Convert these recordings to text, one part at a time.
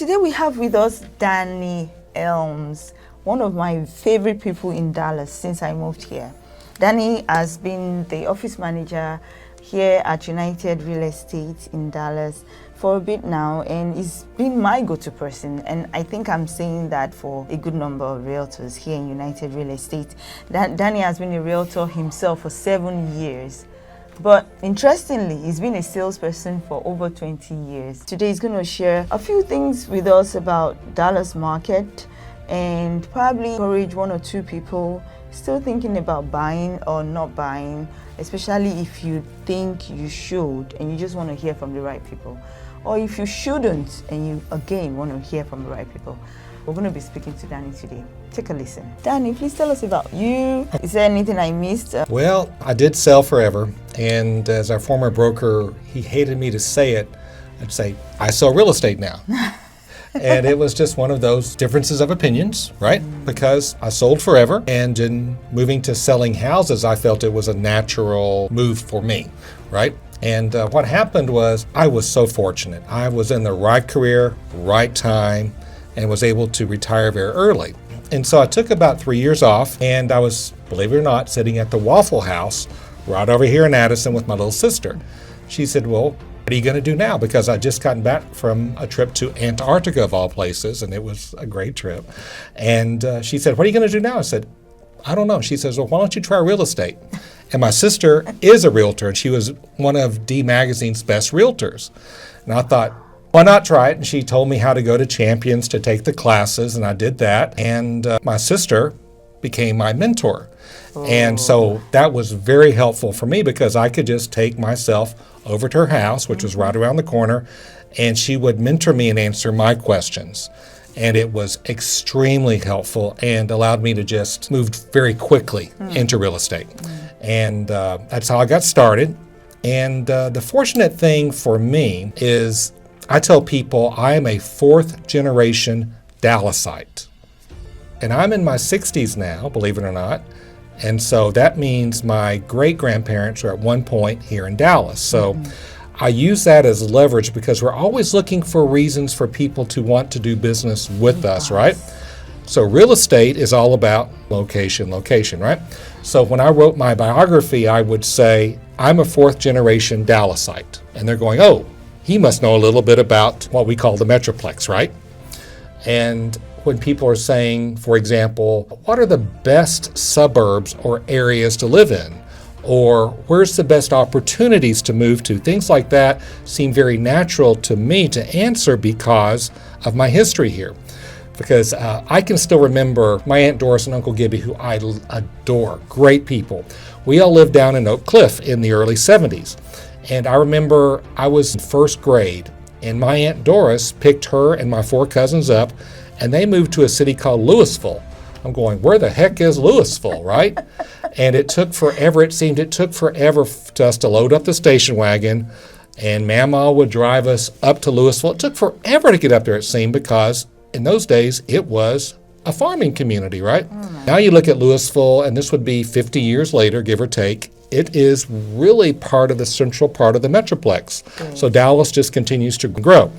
today we have with us Danny Elms, one of my favorite people in Dallas since I moved here. Danny has been the office manager here at United Real Estate in Dallas for a bit now, and he's been my go-to person, and I think I'm saying that for a good number of realtors here in United Real Estate. Danny has been a realtor himself for 7 years. But interestingly, he's been a salesperson for over 20 years. Today he's going to share a few things with us about Dallas market and probably encourage one or two people still thinking about buying or not buying, especially if you think you should and you just want to hear from the right people. Or if you shouldn't and you again want to hear from the right people. We're going to be speaking to Danny today. Take a listen. Danny, please tell us about you. Is there anything I missed? Well, I did sell forever, and as our former broker, he hated me to say it. I'd say, I sell real estate now. And it was just one of those differences of opinions, right? Because I sold forever, and in moving to selling houses, I felt it was a natural move for me, right? And what happened was I was so fortunate. I was in the right career, right time, and was able to retire very early. And so I took about 3 years off, and I was, believe it or not, sitting at the Waffle House right over here in Addison with my little sister. She said, well, what are you going to do now? Because I'd just gotten back from a trip to Antarctica of all places, and it was a great trip. And she said, what are you going to do now? I said, I don't know. She says, well, why don't you try real estate? And my sister is a realtor, and she was one of D Magazine's best realtors. And I thought, why not try it? And she told me how to go to Champions to take the classes, and I did that. And my sister became my mentor. Oh. And so that was very helpful for me because I could just take myself over to her house, which was right around the corner, and she would mentor me and answer my questions. And it was extremely helpful and allowed me to just move very quickly into real estate. And that's how I got started. And the fortunate thing for me is I tell people I am a fourth generation Dallasite. And I'm in my 60s now, believe it or not. And so that means my great-grandparents were at one point here in Dallas. So I use that as leverage because we're always looking for reasons for people to want to do business with us, right? So real estate is all about location, right? So when I wrote my biography, I would say, I'm a fourth generation Dallasite. And they're going, oh, he must know a little bit about what we call the Metroplex, right? And when people are saying, for example, what are the best suburbs or areas to live in? Or where's the best opportunities to move to? Things like that seem very natural to me to answer because of my history here. Because I can still remember my Aunt Doris and Uncle Gibby, who I adore, great people. We all lived down in Oak Cliff in the early 70s. And I remember I was in first grade, and my Aunt Doris picked her and my 4 cousins up, and they moved to a city called Louisville. I'm going, where the heck is Louisville, right? And it took forever, it seemed it took forever for us to load up the station wagon, and Mama would drive us up to Louisville. It took forever to get up there, it seemed, because in those days it was a farming community, right? Now you look at Louisville, and this would be 50 years later, give or take. It is really part of the central part of the Metroplex. So Dallas just continues to grow.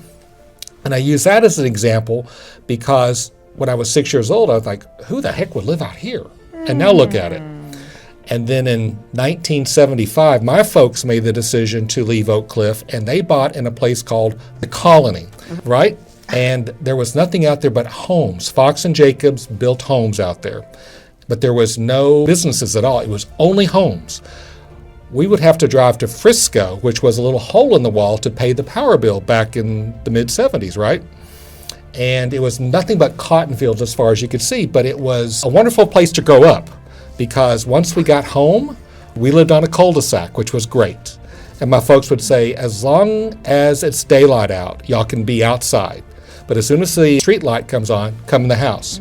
And I use that as an example because when I was 6 years old, I was like, who the heck would live out here? And now look at it. And then in 1975, my folks made the decision to leave Oak Cliff, and they bought in a place called the Colony, right? And there was nothing out there but homes. Fox and Jacobs built homes out there. But there was no businesses at all. It was only homes. We would have to drive to Frisco, which was a little hole in the wall, to pay the power bill back in the mid-70s, right? And it was nothing but cotton fields as far as you could see, but it was a wonderful place to grow up because once we got home, we lived on a cul-de-sac, which was great. And my folks would say, as long as it's daylight out, y'all can be outside. But as soon as the street light comes on, come in the house.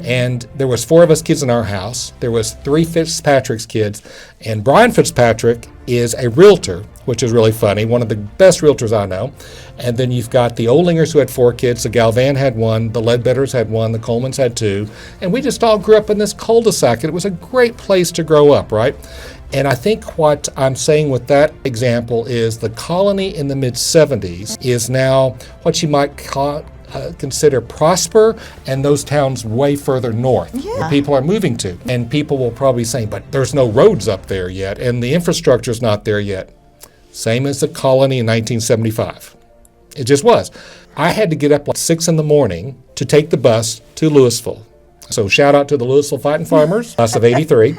And there was 4 of us kids in our house. There was 3 Fitzpatrick's kids. And Brian Fitzpatrick is a realtor, which is really funny, one of the best realtors I know. And then you've got the Olingers who had 4 kids. The Galvan had 1. The Ledbetters had 1. The Colemans had 2. And we just all grew up in this cul-de-sac. And it was a great place to grow up, right? And I think what I'm saying with that example is the Colony in the mid-70s is now what you might call consider prosper, and those towns way further north Yeah. where people are moving to. And people will probably say, but there's no roads up there yet, and the infrastructure's not there yet. Same as the colony in 1975. It just was. I had to get up at 6 in the morning to take the bus to Louisville. So shout out to the Louisville Fighting Farmers, class of 83.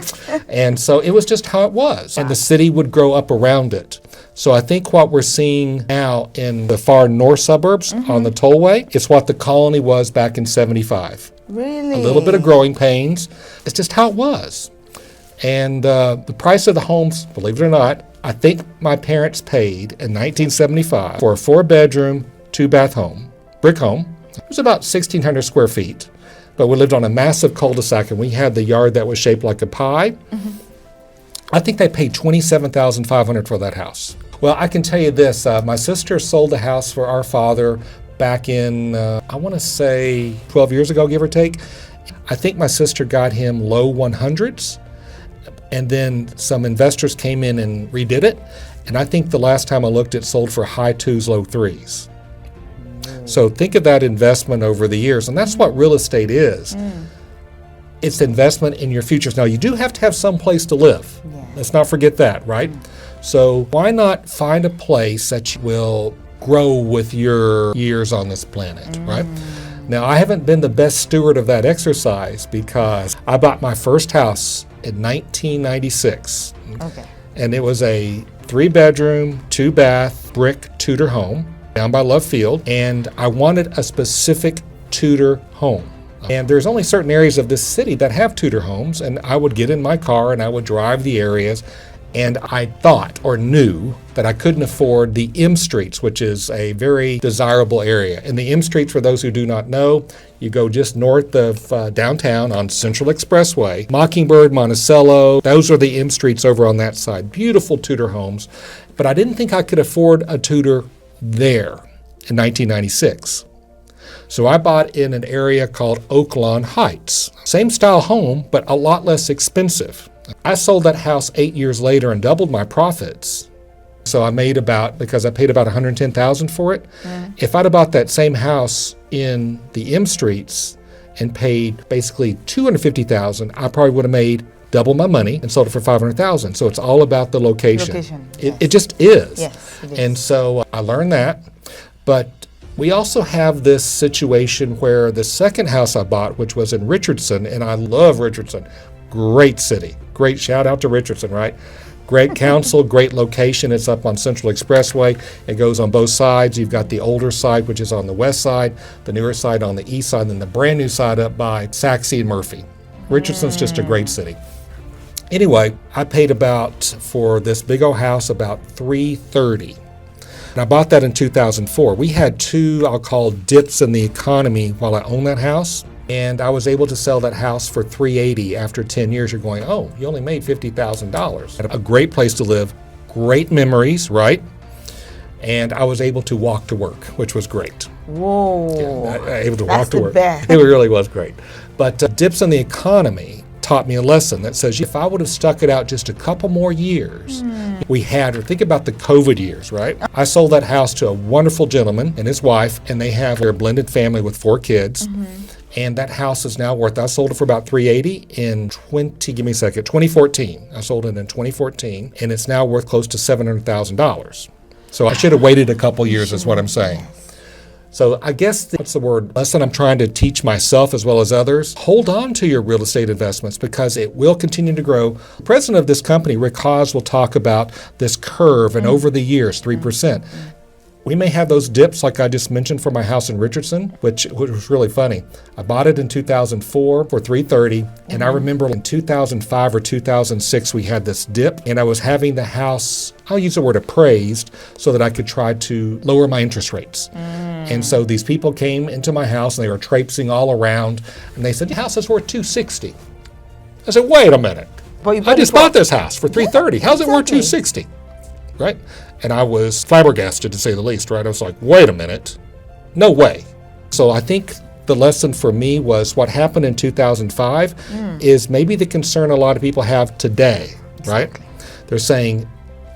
And so it was just how it was. And the city would grow up around it. So I think what we're seeing now in the far north suburbs on the tollway is what the colony was back in 75. Really? A little bit of growing pains. It's just how it was. And the price of the homes, believe it or not, I think my parents paid in 1975 for a 4-bedroom, 2-bath home, brick home. It was about 1,600 square feet. But we lived on a massive cul-de-sac, and we had the yard that was shaped like a pie. I think they paid $27,500 for that house. Well, I can tell you this. My sister sold the house for our father back in, I want to say 12 years ago, give or take. I think my sister got him low 100s, and then some investors came in and redid it. And I think the last time I looked, it sold for high 2s, low 3s. So think of that investment over the years, and that's what real estate is. It's investment in your futures. Now, you do have to have some place to live. Yeah. Let's not forget that, right? So why not find a place that will grow with your years on this planet, right? Now, I haven't been the best steward of that exercise because I bought my first house in 1996. Okay. And it was a 3-bedroom, 2-bath, brick Tudor home down by Love Field, and I wanted a specific Tudor home. And there's only certain areas of this city that have Tudor homes, and I would get in my car and I would drive the areas, and I thought or knew that I couldn't afford the M Streets, which is a very desirable area. And the M Streets, for those who do not know, you go just north of downtown on Central Expressway, Mockingbird, Monticello, those are the M Streets over on that side. Beautiful Tudor homes. But I didn't think I could afford a Tudor there in 1996. So I bought in an area called Oaklawn Heights. Same style home, but a lot less expensive. I sold that house 8 years later and doubled my profits. So I made because I paid about $110,000 for it. If I'd have bought that same house in the M Streets and paid basically $250,000, I probably would have made double my money and sold it for $500,000. So it's all about the location. Yes. It just is. Yes, it is. And so I learned that. But we also have this situation where the second house I bought, which was in Richardson, and I love Richardson, great city. Great shout out to Richardson, right? Great council, great location. It's up on Central Expressway. It goes on both sides. You've got the older side, which is on the west side, the newer side on the east side, and the brand new side up by Saxe and Murphy. Richardson's just a great city. Anyway, I paid for this big old house about $330,000. And I bought that in 2004. We had 2, I'll call dips in the economy while I owned that house. And I was able to sell that house for $380,000 after 10 years. You're going, oh, you only made $50,000. A great place to live, great memories, right? And I was able to walk to work, which was great. Whoa. Yeah, able to That's walk to the work. best. It really was great. But dips in the economy taught me a lesson that says if I would have stuck it out just a couple more years, think about the COVID years, right? I sold that house to a wonderful gentleman and his wife, and they have their blended family with 4 kids. And that house is now worth, I sold it for about $380,000 in 2014. I sold it in 2014, and it's now worth close to $700,000. So I should have waited a couple years is what I'm saying. So I guess lesson I'm trying to teach myself as well as others, hold on to your real estate investments because it will continue to grow. The president of this company, Rick Haas, will talk about this curve and over the years, 3%. We may have those dips like I just mentioned for my house in Richardson, which was really funny. I bought it in 2004 for $330,000, and I remember in 2005 or 2006 we had this dip, and I was having the house, I'll use the word appraised, so that I could try to lower my interest rates. And so these people came into my house and they were traipsing all around, and they said, the house is worth $260,000. I said, wait a minute. I just bought this house for $330,000. How's it worth $260,000? Right? And I was flabbergasted, to say the least, right? I was like, wait a minute. No way. So I think the lesson for me was what happened in 2005 is maybe the concern a lot of people have today, right? They're saying,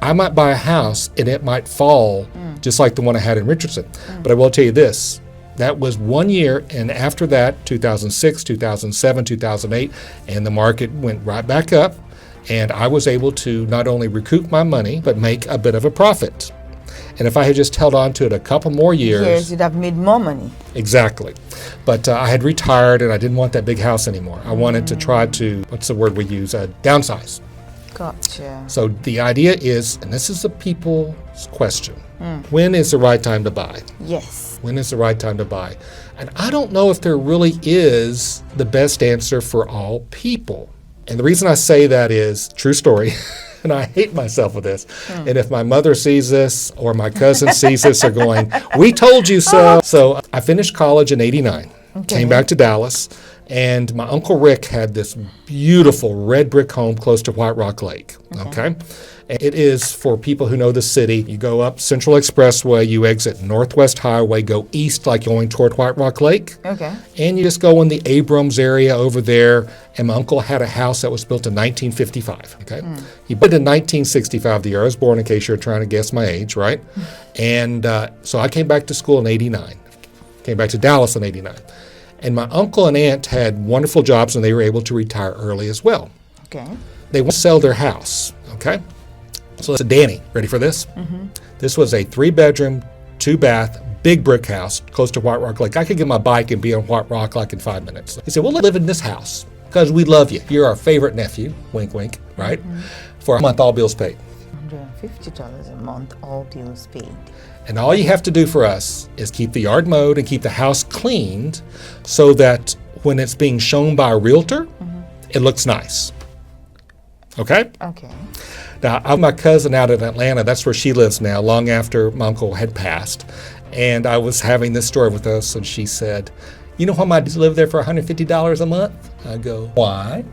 I might buy a house and it might fall just like the one I had in Richardson. But I will tell you this, That was 1 year, and after that, 2006, 2007, 2008, and the market went right back up, and I was able to not only recoup my money, but make a bit of a profit. And if I had just held on to it a couple more years... Yes, you'd have made more money. Exactly. But I had retired, and I didn't want that big house anymore. I wanted to try to, what's the word we use, downsize. Gotcha. So the idea is, and this is the people's question, when is the right time to buy? Yes. When is the right time to buy? And I don't know if there really is the best answer for all people. And the reason I say that is, true story, and I hate myself for this. And if my mother sees this or my cousin sees this, they're going, we told you so. So I finished college in '89, came back to Dallas, and my Uncle Rick had this beautiful red brick home close to White Rock Lake, okay? It is, for people who know the city, you go up Central Expressway, you exit Northwest Highway, go east like going toward White Rock Lake. Okay. And you just go in the Abrams area over there. And my uncle had a house that was built in 1955, okay? He built it in 1965, the year I was born, in case you're trying to guess my age, right? And so I came back to school in '89. Came back to Dallas in '89. And my uncle and aunt had wonderful jobs, and they were able to retire early as well. Okay. They want to sell their house, okay? So it's Danny. Ready for this? This was a 3-bedroom, 2-bath, big brick house close to White Rock Lake. I could get my bike and be on White Rock like in 5 minutes. He said, we'll live in this house because we love you. You're our favorite nephew, wink, wink, right? For a month, all bills paid. $150 a month, all bills paid. And all you have to do for us is keep the yard mowed and keep the house cleaned so that when it's being shown by a realtor, it looks nice. Okay? Okay. Now, I have my cousin out in Atlanta. That's where she lives now, long after my uncle had passed. And I was having this story with us, and she said, you know why my dad lived there for $150 a month? I go, why?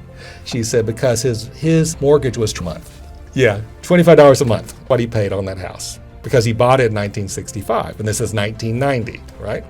She said, because his mortgage was 2 months. Yeah, $25 a month, what he paid on that house. Because he bought it in 1965, and this is 1990, right?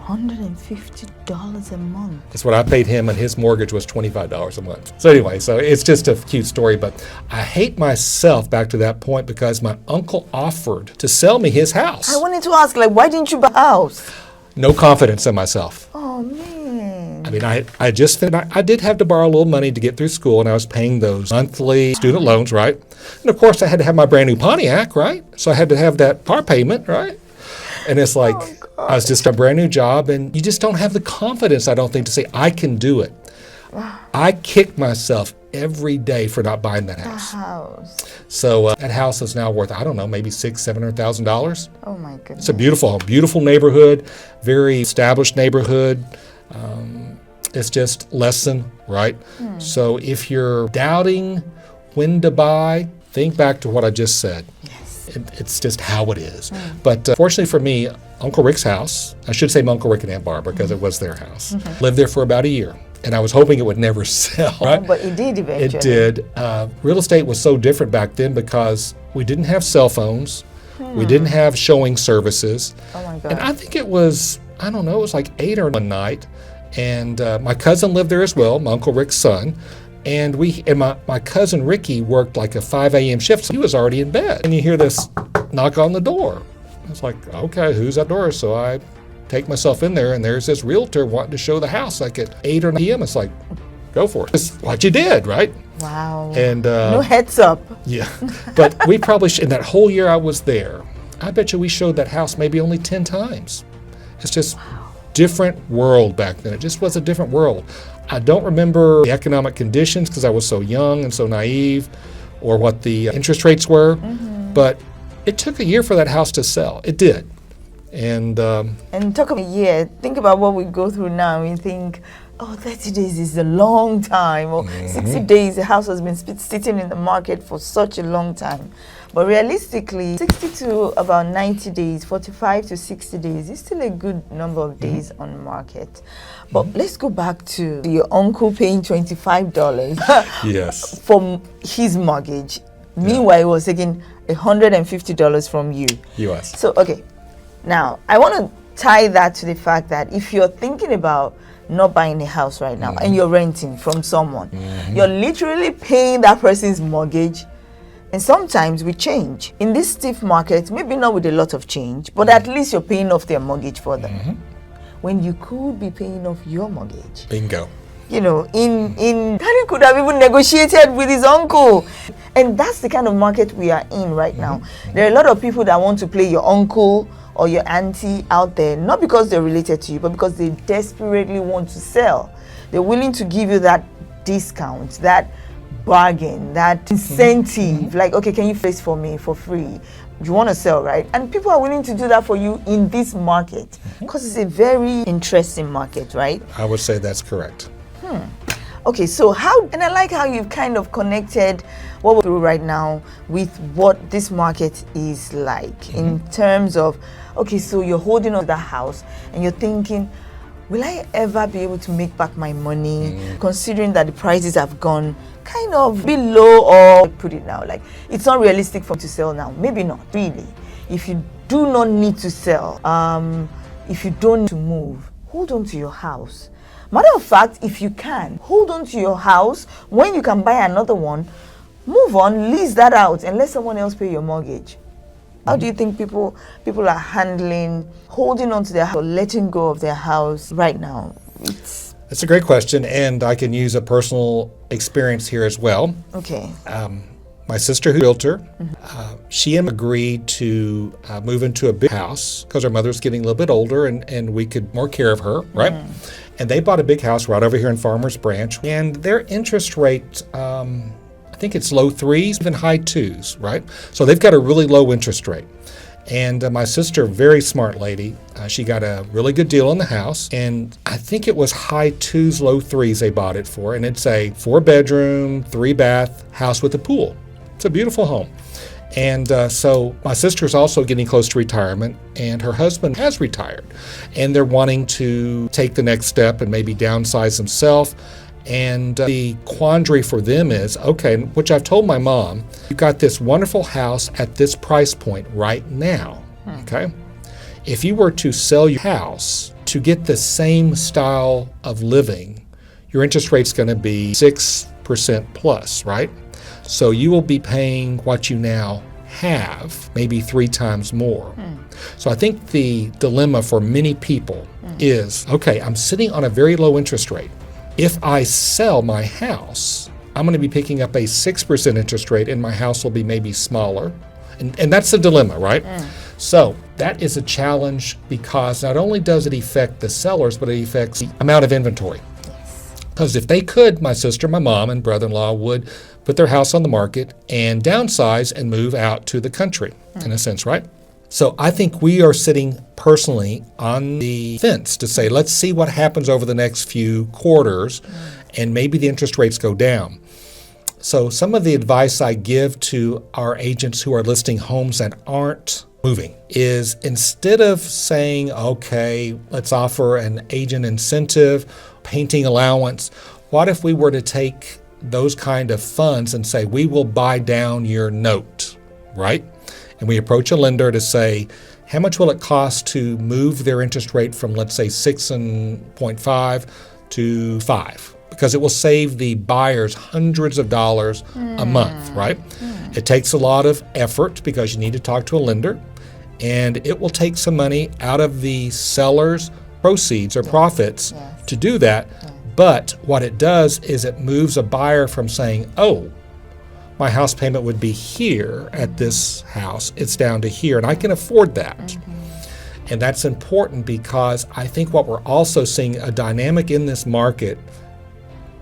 $150 a month. That's what I paid him, and his mortgage was $25 a month. So anyway, so it's just a cute story, but I hate myself back to that point because my uncle offered to sell me his house. I wanted to ask, why didn't you buy a house? No confidence in myself. Oh, man. I mean, I did have to borrow a little money to get through school, and I was paying those monthly student loans, right? And of course, I had to have my brand new Pontiac, right? So I had to have that car payment, right? And it's like, I was just a brand new job, and you just don't have the confidence, I don't think, to say, I can do it. I kick myself every day for not buying that house. So that house is now worth, I don't know, maybe $600,000-$700,000. Oh my goodness. It's a beautiful home, beautiful neighborhood, very established neighborhood. It's just lesson, right? So if you're doubting when to buy, think back to what I just said. It's just how it is. But fortunately for me, Uncle Rick's house, I should say Uncle Rick and Aunt Barbara because it was their house, lived there for about a year. And I was hoping it would never sell. Right? But it did eventually. It did. Real estate was so different back then because we didn't have cell phones. We didn't have showing services. Oh my God. And I think it was, I don't know, it was like 8 or 1 night. And my cousin lived there as well, my Uncle Rick's son. And my cousin Ricky worked like a 5 a.m. shift, so he was already in bed. And you hear this knock on the door. It's like, okay, who's at the door? So I take myself in there, and there's this realtor wanting to show the house like at 8 or 9 p.m. It's like, go for it. It's what you did, right? Wow. And no heads up. Yeah. But we probably, in that whole year I was there, I bet you we showed that house maybe only 10 times. It's just different world back then. It just was a different world. I don't remember the economic conditions because I was so young and so naive, or what the interest rates were, but it took a year for that house to sell. It did. And talk about a year. Think about what we go through now. We think, oh, 30 days is a long time, or 60 days, the house has been sitting in the market for such a long time. But realistically, 60 to about 90 days, 45 to 60 days is still a good number of days on the market. But let's go back to your uncle paying $25 yes, for his mortgage. Meanwhile, he was taking $150 from you. US. So, okay. Now, I want to tie that to the fact that if you're thinking about not buying a house right now and you're renting from someone, you're literally paying that person's mortgage. And sometimes we change. In this stiff market, maybe not with a lot of change, but at least you're paying off their mortgage for them. when you could be paying off your mortgage. Bingo. You know, Danny could have even negotiated with his uncle. And that's the kind of market we are in right now. There are a lot of people that want to play your uncle or your auntie out there, not because they're related to you, but because they desperately want to sell. They're willing to give you that discount, that bargain, that incentive. Like, okay, can you face for me for free? You want to sell, right? And people are willing to do that for you in this market because it's a very interesting market, right? I would say that's correct. Okay, so and I like how you've kind of connected what we're through right now with what this market is like in terms of, okay, so you're holding on to the house and you're thinking, will I ever be able to make back my money, considering that the prices have gone kind of below, or put it now, like it's not realistic for you to sell now. Maybe not really. If you do not need to sell, if you don't need to move, hold on to your house. Matter of fact, if you can, hold on to your house. When you can buy another one, move on, lease that out, and let someone else pay your mortgage. How do you think people are handling holding on to their house or letting go of their house right now? That's a great question, and I can use a personal experience here as well. Okay. My sister, who's a realtor, she agreed to move into a big house because her mother's getting a little bit older and we could more care of her, right? And they bought a big house right over here in Farmers Branch, and their interest rate, I think it's low 3s, even high 2s, right? So they've got a really low interest rate. And my sister, very smart lady, she got a really good deal on the house, and I think it was high 2s, low 3s they bought it for, and it's a 4-bedroom, 3-bath house with a pool. It's a beautiful home. And so my sister's also getting close to retirement, and her husband has retired, and they're wanting to take the next step and maybe downsize themselves. And the quandary for them is, okay, which I've told my mom, you've got this wonderful house at this price point right now, okay? If you were to sell your house to get the same style of living, your interest rate's going to be 6% plus, right? So you will be paying what you now have, maybe 3 times more. So I think the dilemma for many people is, okay, I'm sitting on a very low interest rate. If I sell my house, I'm going to be picking up a 6% interest rate and my house will be maybe smaller. And that's the dilemma, right? So that is a challenge because not only does it affect the sellers, but it affects the amount of inventory. Because if they could, my sister, my mom, and brother-in-law would put their house on the market and downsize and move out to the country, in a sense, right? So I think we are sitting personally on the fence to say, let's see what happens over the next few quarters, and maybe the interest rates go down. So some of the advice I give to our agents who are listing homes that aren't moving is, instead of saying, okay, let's offer an agent incentive, painting allowance, what if we were to take those kind of funds and say, we will buy down your note, right? And we approach a lender to say, how much will it cost to move their interest rate from, let's say, 6.5 to 5? Because it will save the buyers hundreds of dollars a month, right? It takes a lot of effort because you need to talk to a lender, and it will take some money out of the seller's proceeds or profits to do that. But what it does is it moves a buyer from saying, oh, my house payment would be here at this house, it's down to here, and I can afford that. And that's important because I think what we're also seeing a dynamic in this market,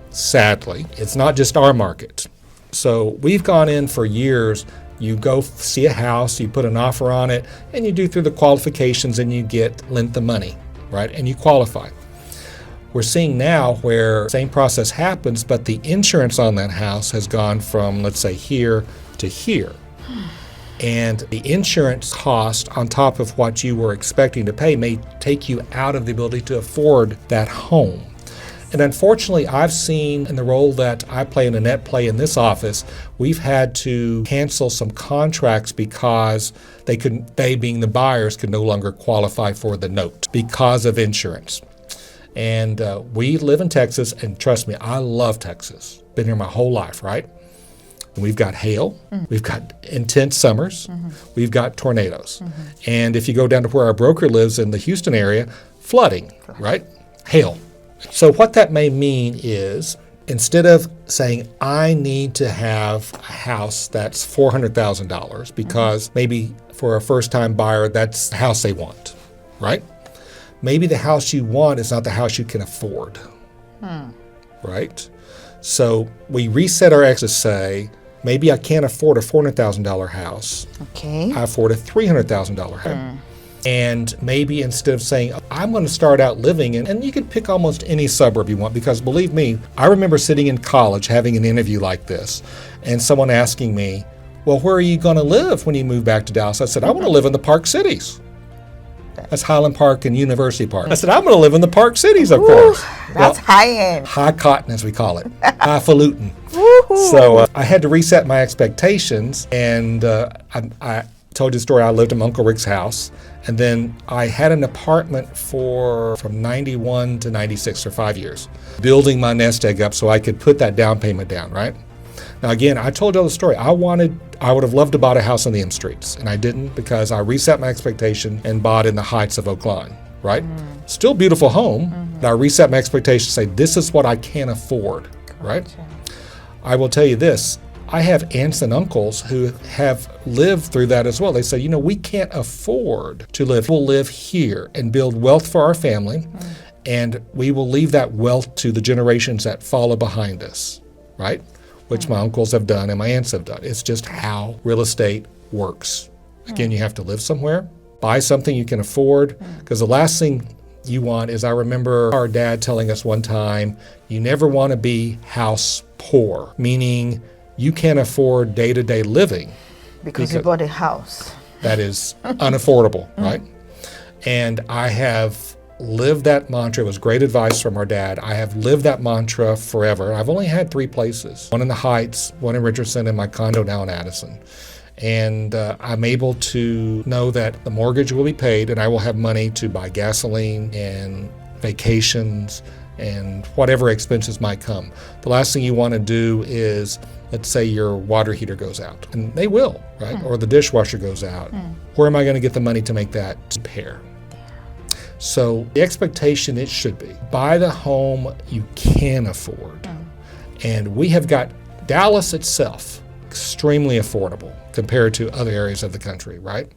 sadly, it's not just our market. So we've gone in for years, you go see a house, you put an offer on it, and you do through the qualifications and you get lent the money, right? And you qualify. We're seeing now where the same process happens, but the insurance on that house has gone from, let's say, here to here. And the insurance cost on top of what you were expecting to pay may take you out of the ability to afford that home. And unfortunately, I've seen in the role that I play in a net play in this office, we've had to cancel some contracts because they being the buyers, could no longer qualify for the note because of insurance. And we live in Texas, and trust me, I love Texas. Been here my whole life, right? We've got hail, we've got intense summers, we've got tornadoes. And if you go down to where our broker lives in the Houston area, flooding, right? Hail. So what that may mean is, instead of saying, I need to have a house that's $400,000 because maybe for a first-time buyer, that's the house they want, right? Maybe the house you want is not the house you can afford, right? So we reset our to say, maybe I can't afford a $400,000 house. Okay. I afford a $300,000 house. And maybe instead of saying, I'm going to start out living in, and you could pick almost any suburb you want, because believe me, I remember sitting in college having an interview like this, and someone asking me, well, where are you going to live when you move back to Dallas? I said, I want to live in the Park Cities. That's Highland Park and University Park. I said, I'm going to live in the Park Cities, of course. That's high-end. High cotton, as we call it. Highfalutin. So I had to reset my expectations, and I told you the story. I lived in my Uncle Rick's house, and then I had an apartment from 91 to 96 for 5 years, building my nest egg up so I could put that down payment down, right? Now, again, I told you the story. I would have loved to buy a house on the M streets, and I didn't, because I reset my expectation and bought in the heights of Oak Lawn, right? Still beautiful home, but I reset my expectation to say, this is what I can afford, right? I will tell you this. I have aunts and uncles who have lived through that as well. They say, we can't afford to live. We'll live here and build wealth for our family, and we will leave that wealth to the generations that follow behind us, right? Which my uncles have done and my aunts have done. It's just how real estate works. Again, you have to live somewhere, buy something you can afford, because the last thing you want is, I remember our dad telling us one time, you never want to be house poor, meaning you can't afford day-to-day living. Because you bought a house. That is unaffordable, right? And I have lived that mantra. It was great advice from our dad. I have lived that mantra forever. I've only had 3 places, one in the Heights, one in Richardson, and my condo now in Addison. And I'm able to know that the mortgage will be paid, and I will have money to buy gasoline and vacations and whatever expenses might come. The last thing you want to do is, let's say your water heater goes out, and they will, right? Or the dishwasher goes out. Where am I going to get the money to make that repair? So the expectation, it should be, buy the home you can afford. And we have got Dallas itself extremely affordable compared to other areas of the country, right?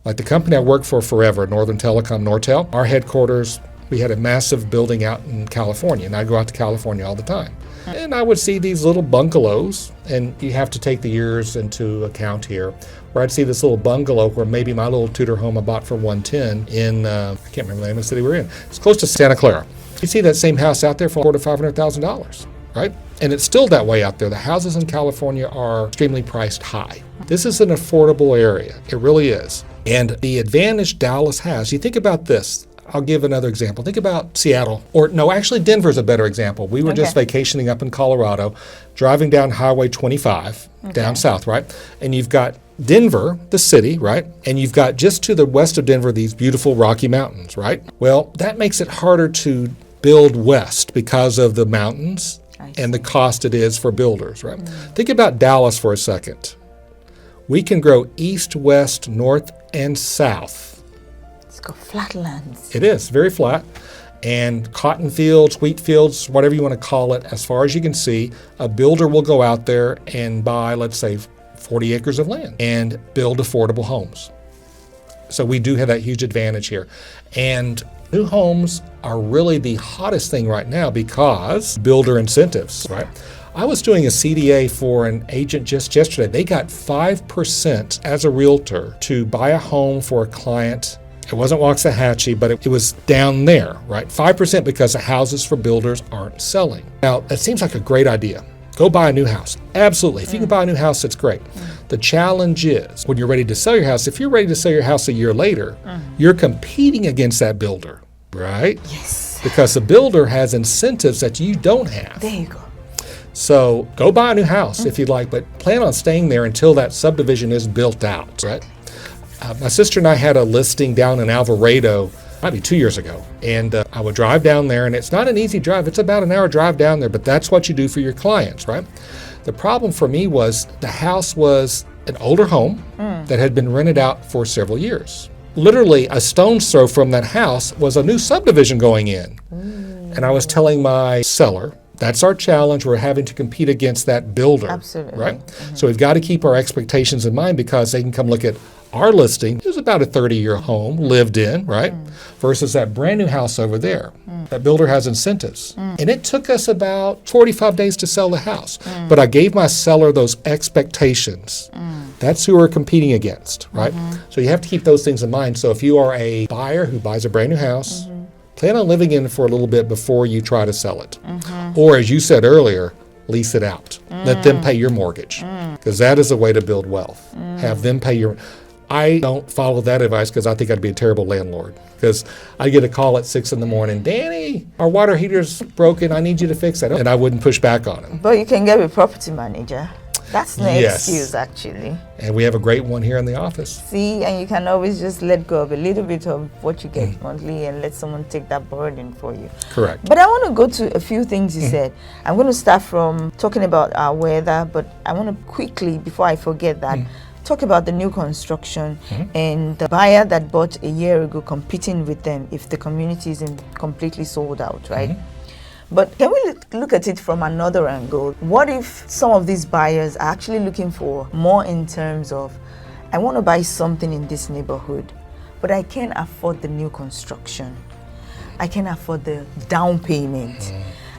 Like the company I worked for forever, Northern Telecom, Nortel, our headquarters, we had a massive building out in California, and I go out to California all the time. And I would see these little bungalows, and you have to take the years into account here, where I'd see this little bungalow where maybe my little Tudor home I bought for $110 in, I can't remember the name of the city we're in. It's close to Santa Clara. You see that same house out there for $400,000 to $500,000, right? And it's still that way out there. The houses in California are extremely priced high. This is an affordable area. It really is. And the advantage Dallas has, you think about this. I'll give another example. Think about Seattle, or no, actually Denver's a better example. We were just vacationing up in Colorado, driving down Highway 25 down south, right? And you've got Denver, the city, right? And you've got just to the west of Denver these beautiful Rocky Mountains, right? Well, that makes it harder to build west because of the mountains and the cost it is for builders, right? Think about Dallas for a second. We can grow east, west, north, and south. It's got flatlands. It is very flat, and cotton fields, wheat fields, whatever you want to call it, as far as you can see, a builder will go out there and buy, let's say, 40 acres of land and build affordable homes. So we do have that huge advantage here. And new homes are really the hottest thing right now because builder incentives, right? I was doing a CDA for an agent just yesterday. They got 5% as a realtor to buy a home for a client. It wasn't Waxahachie, but it was down there, right? 5% because the houses for builders aren't selling. Now, that seems like a great idea. Go buy a new house. Absolutely. If you can buy a new house, that's great. The challenge is when you're ready to sell your house, if you're ready to sell your house a year later, you're competing against that builder, right? Yes. Because the builder has incentives that you don't have. There you go. So go buy a new house if you'd like, but plan on staying there until that subdivision is built out, right? My sister and I had a listing down in Alvarado, might be 2 years ago, and I would drive down there, and it's not an easy drive. It's about an hour drive down there, but that's what you do for your clients, right? The problem for me was the house was an older home that had been rented out for several years. Literally a stone's throw from that house was a new subdivision going in. And I was telling my seller, that's our challenge. We're having to compete against that builder. Absolutely. Right? So we've got to keep our expectations in mind, because they can come look at our listing. It was about a 30-year home, lived in, right? Versus that brand new house over there. That builder has incentives. And it took us about 45 days to sell the house. But I gave my seller those expectations. That's who we're competing against, right? So you have to keep those things in mind. So if you are a buyer who buys a brand new house, plan on living in it for a little bit before you try to sell it. Or, as you said earlier, lease it out. Let them pay your mortgage, because that is a way to build wealth. Have them pay your... I don't follow that advice, because I think I'd be a terrible landlord. Because I get a call at 6 in the morning, Danny, our water heater's broken. I need you to fix it. And I wouldn't push back on him. But you can get a property manager. That's no Yes. excuse, actually. And we have a great one here in the office. See, and you can always just let go of a little bit of what you get monthly and let someone take that burden for you. Correct. But I want to go to a few things you said. I'm going to start from talking about our weather, but I want to quickly, before I forget that, talk about the new construction and the buyer that bought a year ago, competing with them if the community isn't completely sold out, right? But can we look at it from another angle? What if some of these buyers are actually looking for more in terms of, I want to buy something in this neighborhood, but I can't afford the new construction. I can't afford the down payment.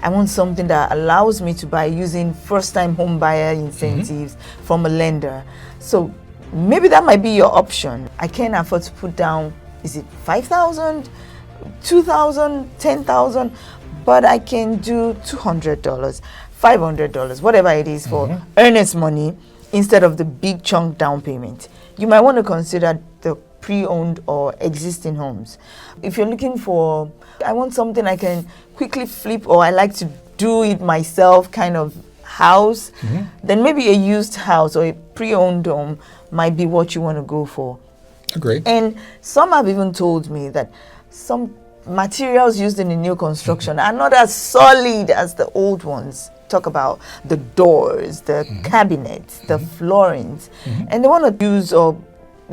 I want something that allows me to buy using first-time home buyer incentives from a lender. So maybe that might be your option. I can't afford to put down, is it 5,000, 2,000, 10,000? But I can do $200, $500, whatever it is for earnest money instead of the big chunk down payment. You might want to consider the pre-owned or existing homes. If you're looking for, I want something I can quickly flip, or I like to do it myself kind of house, then maybe a used house or a pre-owned home might be what you want to go for. Agree. And some have even told me that some materials used in the new construction are not as solid as the old ones. Talk about the doors, the cabinets, the floorings, and they want to use or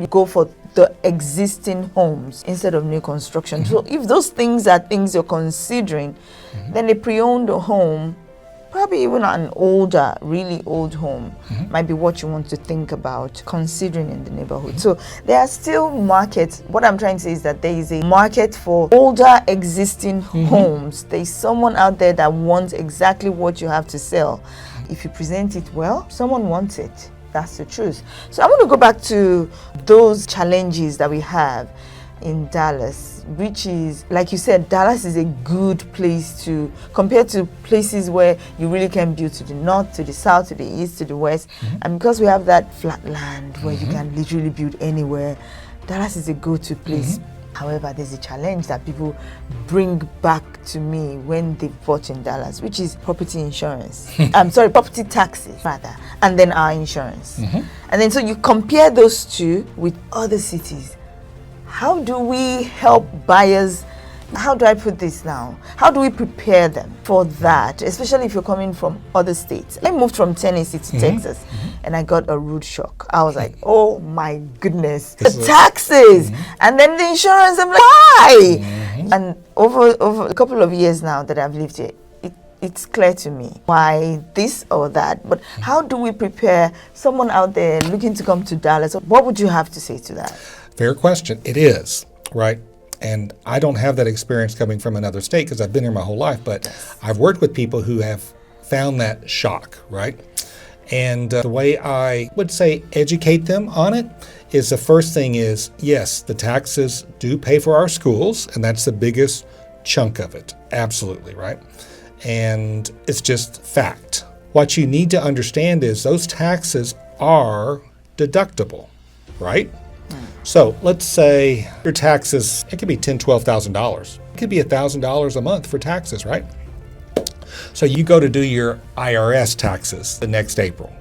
go for the existing homes instead of new construction. So if those things are things you're considering, then a pre-owned home, probably even an older, really old home, might be what you want to think about considering in the neighborhood. So there are still markets. What I'm trying to say is that there is a market for older existing homes. There's someone out there that wants exactly what you have to sell. If you present it well, someone wants it. That's the truth. So I want to go back to those challenges that we have in Dallas, which is, like you said, Dallas is a good place to, compared to places where you really can build to the north, to the south, to the east, to the west. And because we have that flat land where you can literally build anywhere, Dallas is a go-to place. However, there's a challenge that people bring back to me when they bought in Dallas, which is property insurance. I'm sorry, property taxes, rather, and then our insurance. And then so you compare those two with other cities. How do we help buyers? How do I put this now? How do we prepare them for that, especially if you're coming from other states? I moved from Tennessee to Texas, and I got a rude shock. I was like, oh my goodness, the taxes, and then the insurance. I'm like, why? And over a couple of years now that I've lived here, it's clear to me why this or that. But how do we prepare someone out there looking to come to Dallas? What would you have to say to that? Fair question. It is, right? And I don't have that experience coming from another state because I've been here my whole life, but I've worked with people who have found that shock, right? And the way I would say educate them on it is, the first thing is, yes, the taxes do pay for our schools, and that's the biggest chunk of it. Absolutely, right? And it's just fact. What you need to understand is those taxes are deductible, right? So let's say your taxes, it could be $10,000, $12,000. It could be $1,000 a month for taxes, right? So you go to do your IRS taxes the next April.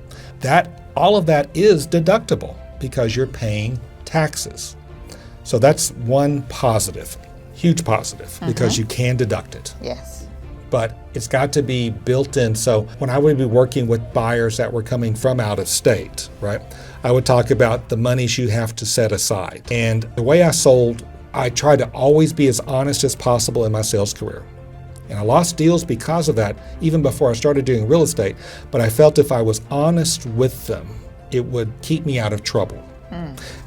All of that is deductible because you're paying taxes. So that's one positive, huge positive, because you can deduct it. Yes. but it's got to be built in. So when I would be working with buyers that were coming from out of state, right, I would talk about the monies you have to set aside. And the way I sold, I tried to always be as honest as possible in my sales career. And I lost deals because of that, even before I started doing real estate. But I felt if I was honest with them, it would keep me out of trouble.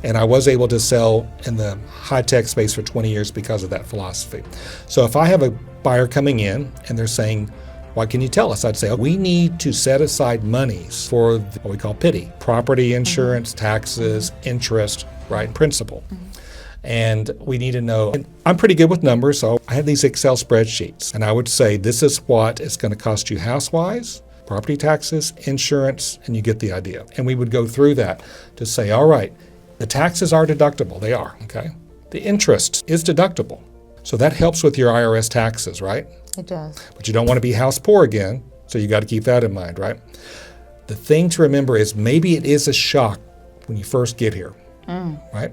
And I was able to sell in the high-tech space for 20 years because of that philosophy. So if I have a buyer coming in and they're saying, what can you tell us? I'd say, we need to set aside monies for what we call PITI, property insurance, taxes, interest, right, and principal. And we need to know, and I'm pretty good with numbers, so I had these Excel spreadsheets, and I would say, this is what it's going to cost you house-wise, property taxes, insurance, and you get the idea. And we would go through that to say, all right, the taxes are deductible. They are, okay? The interest is deductible. So that helps with your IRS taxes, right? It does. But you don't want to be house poor again, so you got to keep that in mind, right? The thing to remember is maybe it is a shock when you first get here, right?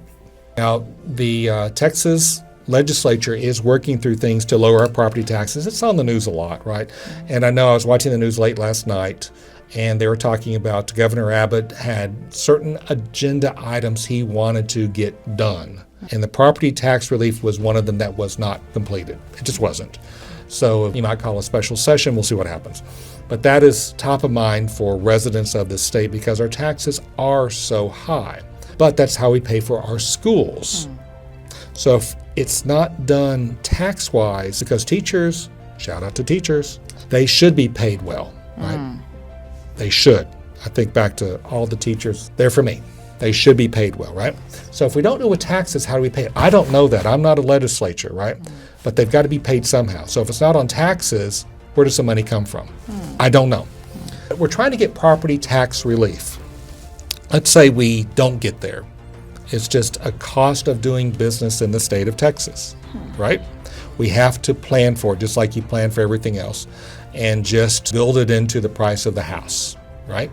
Now, the Texas legislature is working through things to lower our property taxes. It's on the news a lot, right? And I know I was watching the news late last night, and they were talking about Governor Abbott had certain agenda items he wanted to get done. And the property tax relief was one of them that was not completed. It just wasn't. So you might call a special session. We'll see what happens. But that is top of mind for residents of this state because our taxes are so high. But that's how we pay for our schools. So if it's not done tax-wise, because teachers, shout out to teachers, they should be paid well, right? They should. I think back to all the teachers, they're for me. They should be paid well, right? So if we don't know what taxes, how do we pay it? I don't know that. I'm not a legislature, right? But they've got to be paid somehow. So if it's not on taxes, where does the money come from? I don't know. We're trying to get property tax relief. Let's say we don't get there. It's just a cost of doing business in the state of Texas, right? We have to plan for it just like you plan for everything else and just build it into the price of the house, right?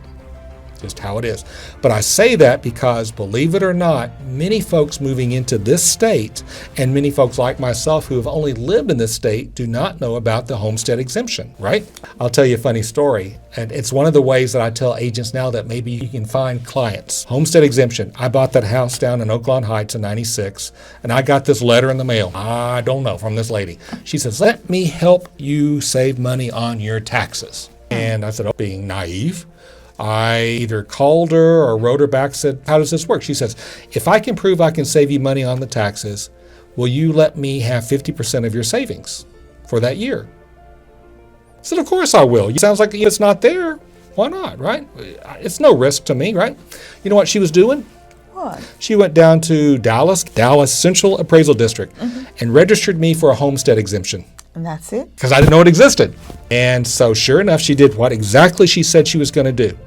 Just how it is. But I say that because, believe it or not, many folks moving into this state and many folks like myself who have only lived in this state do not know about the homestead exemption, right? I'll tell you a funny story. And it's one of the ways that I tell agents now that maybe you can find clients. Homestead exemption. I bought that house down in Oaklawn Heights in '96, and I got this letter in the mail. I don't know, from this lady. She says, let me help you save money on your taxes. And I said, oh, being naive, I either called her or wrote her back, said, how does this work? She says, if I can prove I can save you money on the taxes, will you let me have 50% of your savings for that year? I said, of course I will. It sounds like it's not there. Why not, right? It's no risk to me, right? You know what she was doing? What? She went down to Dallas Central Appraisal District, and registered me for a homestead exemption. And that's it? Because I didn't know it existed. And so sure enough, she did what exactly she said she was going to do.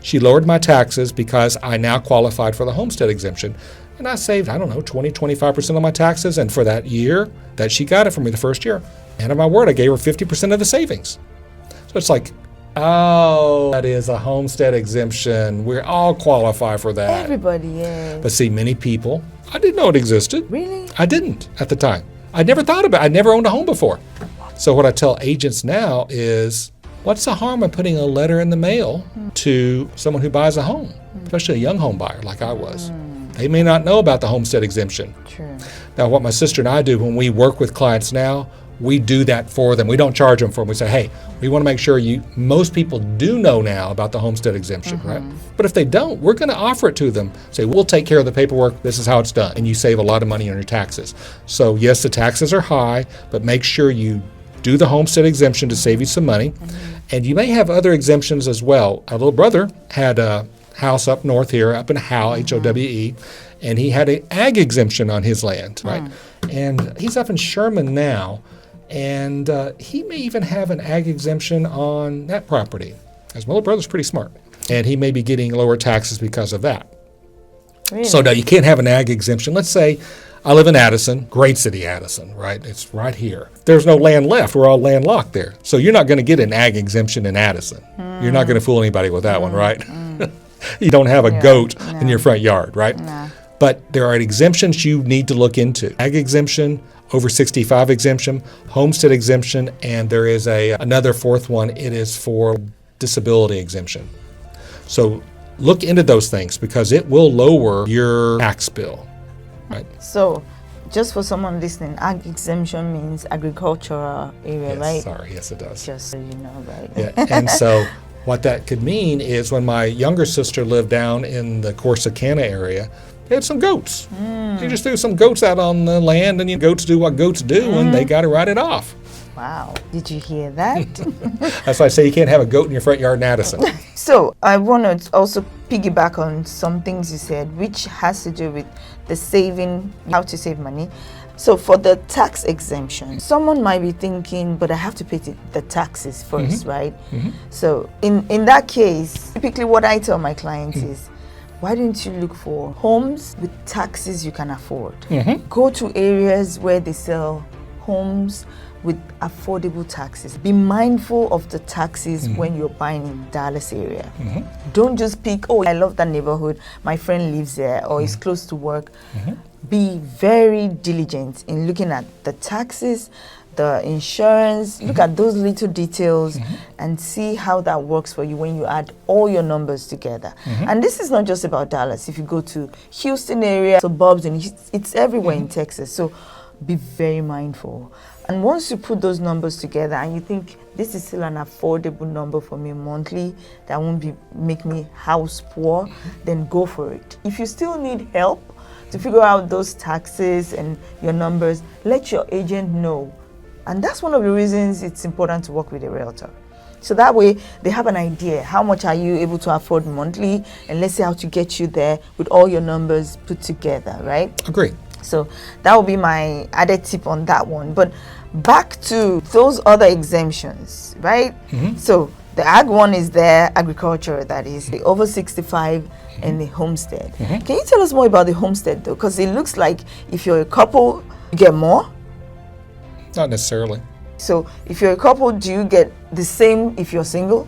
She lowered my taxes because I now qualified for the homestead exemption. And I saved, 20-25% of my taxes. And for that year that she got it for me the first year, and of my word, I gave her 50% of the savings. So it's like, oh, that is a homestead exemption. We all qualify for that. Everybody is. But see, many people, I didn't know it existed. Really? I didn't at the time. I never thought about it. I never owned a home before. So what I tell agents now is, what's the harm in putting a letter in the mail to someone who buys a home, especially a young home buyer like I was? They may not know about the homestead exemption. True. Now, what my sister and I do when we work with clients now, we do that for them. We don't charge them for them. We say, hey, we want to make sure most people do know now about the homestead exemption, right? But if they don't, we're going to offer it to them. Say, we'll take care of the paperwork. This is how it's done. And you save a lot of money on your taxes. So yes, the taxes are high, but make sure you do the homestead exemption to save you some money. And you may have other exemptions as well. Our little brother had a house up north here, up in Howe, H-O-W-E, and he had an ag exemption on his land, right? And he's up in Sherman now, and he may even have an ag exemption on that property, because my little brother's pretty smart, and he may be getting lower taxes because of that. Really? So now you can't have an ag exemption. Let's say I live in Addison, great city, Addison, right? It's right here. There's no land left. We're all landlocked there. So you're not going to get an ag exemption in Addison. You're not going to fool anybody with that one, right? You don't have a goat in your front yard, right? No. But there are exemptions you need to look into. Ag exemption, over 65 exemption, homestead exemption, and there is another fourth one. It is for disability exemption. So look into those things because it will lower your tax bill. Right? So, just for someone listening, ag exemption means agricultural area, Yes, right? sorry, yes it does. Just so you know, right? Yeah, and so what that could mean is when my younger sister lived down in the Corsicana area, they had some goats. You just threw some goats out on the land, and goats do what goats do, and they got to write it off. Wow. Did you hear that? That's why I say you can't have a goat in your front yard in Addison. So I want to also piggyback on some things you said, which has to do with the saving, how to save money. So for the tax exemption, someone might be thinking, but I have to pay the taxes first, right? So in that case, typically what I tell my clients is, why don't you look for homes with taxes you can afford? Go to areas where they sell homes with affordable taxes. Be mindful of the taxes when you're buying in Dallas area. Don't just pick, oh, I love that neighborhood, my friend lives there, or it's close to work. Be very diligent in looking at the taxes, the insurance, look at those little details and see how that works for you when you add all your numbers together. And this is not just about Dallas. If you go to Houston area, suburbs, and it's everywhere in Texas. So be very mindful. And once you put those numbers together and you think this is still an affordable number for me monthly, that won't make me house poor, then go for it. If you still need help to figure out those taxes and your numbers, let your agent know. And that's one of the reasons it's important to work with a realtor. So that way they have an idea, how much are you able to afford monthly, and let's see how to get you there with all your numbers put together, right? Agree. So that will be my added tip on that one. But back to those other exemptions, right? So the ag one is there, agriculture, that is, the over 65 and the homestead. Can you tell us more about the homestead though? Because it looks like if you're a couple, you get more. Not necessarily. So if you're a couple, do you get the same if you're single?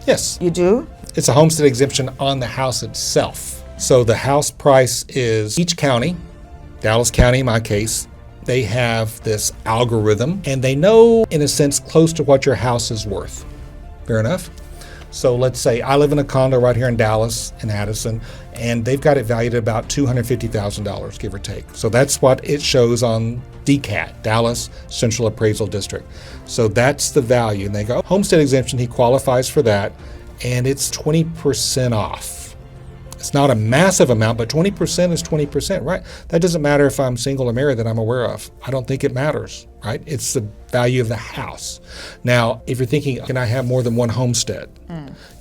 Yes. You do? It's a homestead exemption on the house itself. So the house price is each county, Dallas County in my case, they have this algorithm and they know in a sense close to what your house is worth. Fair enough? So let's say I live in a condo right here in Dallas, in Addison, and they've got it valued at about $250,000, give or take. So that's what it shows on DCAT, Dallas Central Appraisal District. So that's the value. And they go, homestead exemption, he qualifies for that, and it's 20% off. It's not a massive amount, but 20% is 20%, right? That doesn't matter if I'm single or married that I'm aware of. I don't think it matters, right? It's the value of the house. Now, if you're thinking, can I have more than one homestead?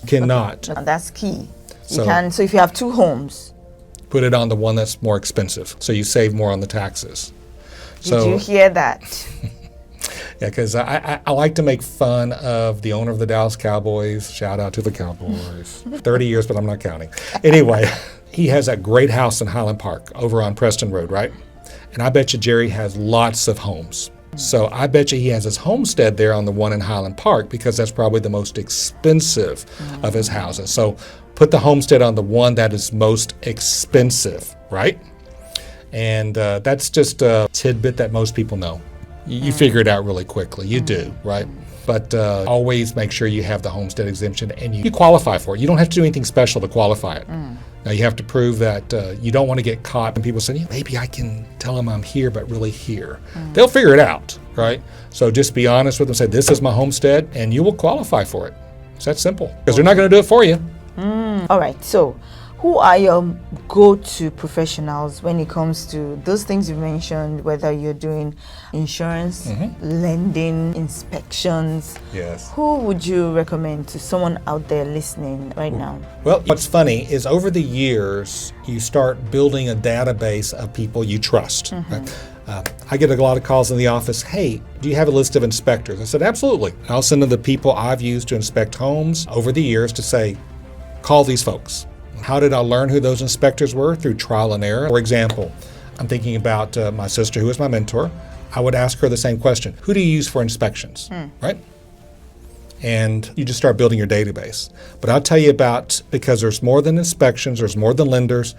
Cannot. Okay. That's key. So if you have two homes. Put it on the one that's more expensive, so you save more on the taxes. Did you hear that? Yeah, because I like to make fun of the owner of the Dallas Cowboys. Shout out to the Cowboys. 30 years, but I'm not counting. Anyway, he has that great house in Highland Park over on Preston Road, right? And I bet you Jerry has lots of homes. So I bet you he has his homestead there on the one in Highland Park because that's probably the most expensive of his houses. So put the homestead on the one that is most expensive, right? And that's just a tidbit that most people know. You figure it out really quickly. You do, right? But always make sure you have the homestead exemption and you qualify for it. You don't have to do anything special to qualify it. Now you have to prove that you don't want to get caught and people say, yeah, maybe I can tell them I'm here, but really here. They'll figure it out, right? So just be honest with them, say, this is my homestead, and you will qualify for it. It's that simple, because they're not going to do it for you. All right, so who are your go-to professionals when it comes to those things you mentioned, whether you're doing insurance, lending, inspections? Yes. Who would you recommend to someone out there listening right now? Well, what's funny is over the years, you start building a database of people you trust. Right? I get a lot of calls in the office, hey, do you have a list of inspectors? I said, absolutely. I'll send them the people I've used to inspect homes over the years to say, call these folks. How did I learn who those inspectors were? Through trial and error. For example, I'm thinking about my sister, who is my mentor. I would ask her the same question. Who do you use for inspections, right? And you just start building your database. But I'll tell you about, because there's more than inspections, there's more than lenders.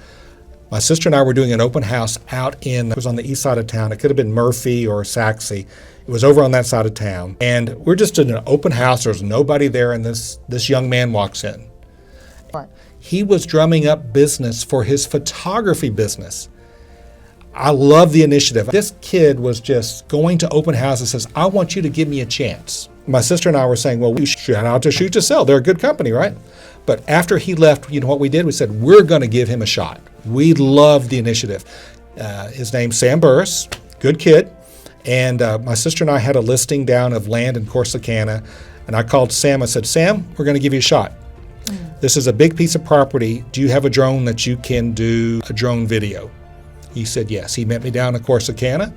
My sister and I were doing an open house it was on the east side of town. It could have been Murphy or Saxe. It was over on that side of town. And we're just in an open house. There's nobody there, and this young man walks in. What? He was drumming up business for his photography business. I love the initiative. This kid was just going to open houses and says, I want you to give me a chance. My sister and I were saying, well, we should out to Shoot to Sell. They're a good company, right? But after he left, you know what we did? We said, we're going to give him a shot. We loved the initiative. His name's Sam Burris, good kid. And my sister and I had a listing down of land in Corsicana. And I called Sam. I said, Sam, we're going to give you a shot. This is a big piece of property. Do you have a drone that you can do a drone video? He said yes. He met me down in Corsicana.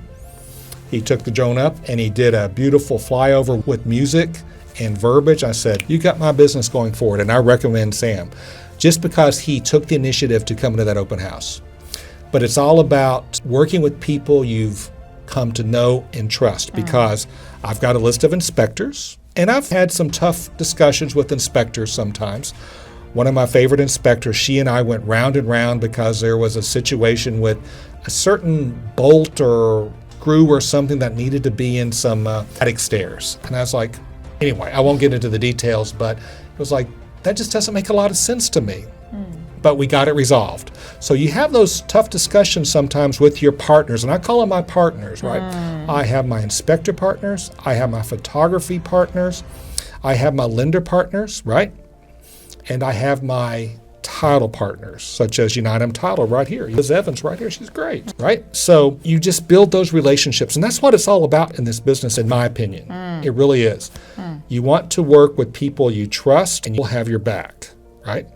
He took the drone up and he did a beautiful flyover with music and verbiage. I said, you got my business going forward, and I recommend Sam, just because he took the initiative to come into that open house. But it's all about working with people you've come to know and trust, because I've got a list of inspectors, and I've had some tough discussions with inspectors sometimes. One of my favorite inspectors, she and I went round and round because there was a situation with a certain bolt or screw or something that needed to be in some attic stairs. And I was like, anyway, I won't get into the details, but it was like, that just doesn't make a lot of sense to me. But we got it resolved. So you have those tough discussions sometimes with your partners, and I call them my partners, right? I have my inspector partners, I have my photography partners, I have my lender partners, right? And I have my title partners, such as United Title right here. Liz Evans right here, she's great, right? So you just build those relationships, and that's what it's all about in this business, in my opinion. It really is. You want to work with people you trust, and you'll have your back, right?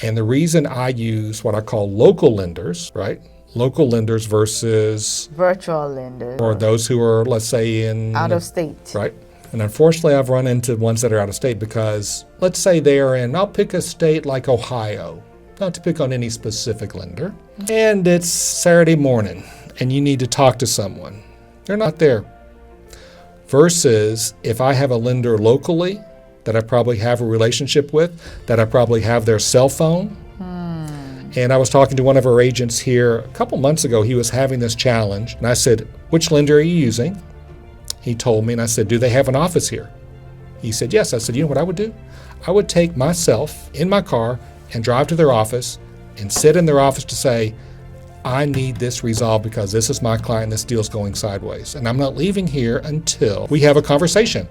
And the reason I use what I call local lenders, right? Local lenders versus Virtual lenders. or those who are, let's say, in Out of state. right? And unfortunately, I've run into ones that are out of state because, let's say they are in, I'll pick a state like Ohio, not to pick on any specific lender, and it's Saturday morning and you need to talk to someone. They're not there. Versus if I have a lender locally that I probably have a relationship with, that I probably have their cell phone. And I was talking to one of our agents here a couple months ago. He was having this challenge, and I said, which lender are you using? He told me, and I said, do they have an office here? He said, yes. I said, you know what I would do? I would take myself in my car and drive to their office and sit in their office to say, I need this resolved because this is my client, this deal's going sideways. And I'm not leaving here until we have a conversation.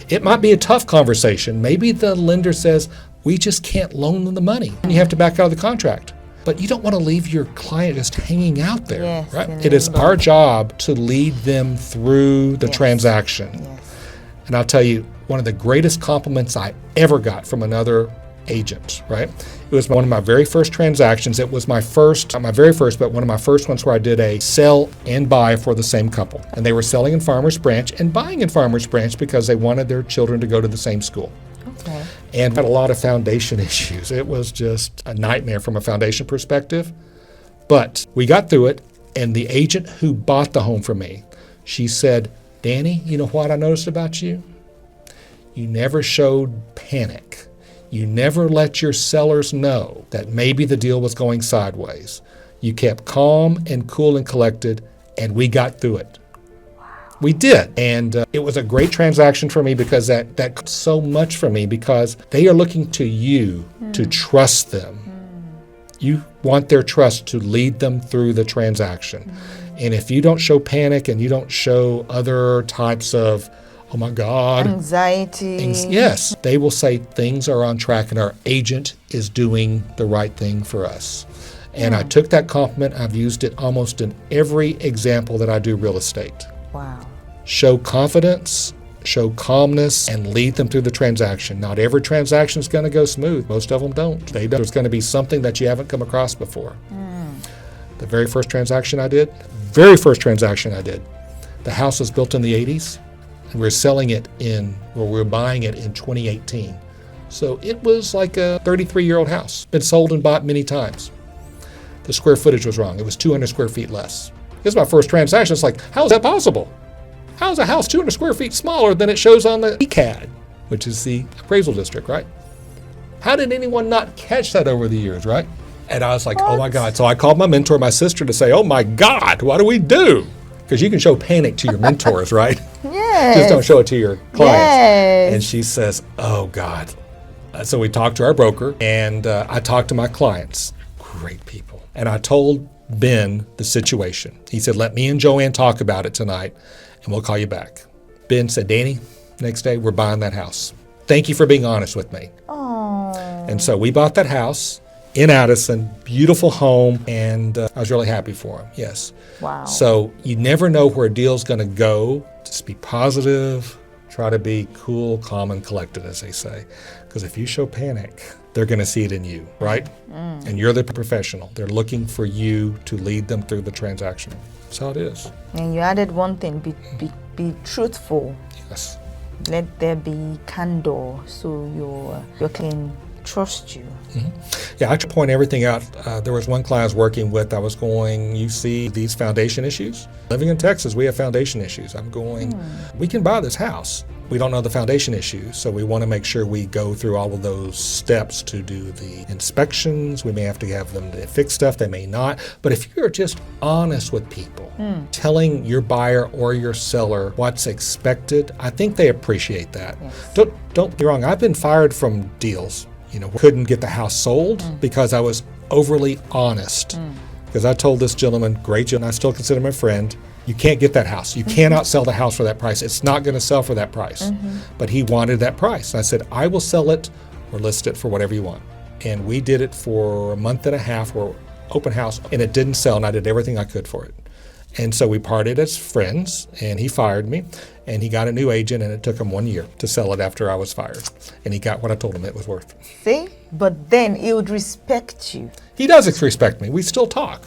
It might be a tough conversation. Maybe the lender says, we just can't loan them the money, and you have to back out of the contract. But you don't want to leave your client just hanging out there, Yes, right? in It is limbo. our job to lead them through the Yes. transaction. Yes. And I'll tell you, one of the greatest compliments I ever got from another agent, right? It was one of my very first transactions. It was my first, not my very first, but one of my first ones where I did a sell and buy for the same couple. And they were selling in Farmers Branch and buying in Farmers Branch because they wanted their children to go to the same school. Okay. And had a lot of foundation issues. It was just a nightmare from a foundation perspective. But we got through it, and the agent who bought the home from me, she said, Danny, you know what I noticed about you? You never showed panic. You never let your sellers know that maybe the deal was going sideways. You kept calm and cool and collected, and we got through it. We did. And it was a great transaction for me because that got so much for me because they are looking to you to trust them. You want their trust to lead them through the transaction. And if you don't show panic and you don't show other types of, oh my God, Anxiety. yes, they will say things are on track and our agent is doing the right thing for us. And I took that compliment. I've used it almost in every example that I do real estate. Wow. Show confidence, show calmness, and lead them through the transaction. Not every transaction is going to go smooth. Most of them don't. There's going to be something that you haven't come across before. The very first transaction I did, the house was built in the 80s, and we're selling it we're buying it in 2018. So it was like a 33-year-old house. Been sold and bought many times. The square footage was wrong. It was 200 square feet less. This is my first transaction. It's like, how is that possible? How is a house 200 square feet smaller than it shows on the ECAD, which is the appraisal district, right? How did anyone not catch that over the years, right? And I was like, oh my What? God. So I called my mentor, my sister, to say, oh my God, what do we do? Because you can show panic to your mentors, right? Yes. Just don't show it to your clients. Yes. And she says, oh God. So we talked to our broker, and I talked to my clients, great people. And I told Ben the situation. He said, let me and Joanne talk about it tonight, and we'll call you back. Ben said, Danny, next day, we're buying that house. Thank you for being honest with me. Oh. And so we bought that house in Addison, beautiful home, and I was really happy for him, yes. Wow. So you never know where a deal's going to go. Just be positive, try to be cool, calm, and collected, as they say. Because if you show panic, they're going to see it in you, right? And you're the professional. They're looking for you to lead them through the transaction. That's how it is. And you added one thing, be truthful. Yes. Let there be candor, so your client trust you. Yeah, I should point everything out. There was one client I was working with. I was going, you see these foundation issues? Living in Texas, we have foundation issues. I'm going, we can buy this house. We don't know the foundation issues, so we want to make sure we go through all of those steps to do the inspections. We may have to have them to fix stuff, they may not. But if you're just honest with people, telling your buyer or your seller what's expected, I think they appreciate that. Yes. Don't get me wrong, I've been fired from deals. Couldn't get the house sold because I was overly honest. Because I told this gentleman, great gentleman, I still consider him a friend, you can't get that house. You cannot sell the house for that price. It's not going to sell for that price. But he wanted that price. And I said, I will sell it or list it for whatever you want. And we did it for a month and a half, or open house, and it didn't sell, and I did everything I could for it. And so we parted as friends, and he fired me, and he got a new agent, and it took him 1 year to sell it after I was fired. And he got what I told him it was worth. See? But then he would respect you. He does respect me. We still talk.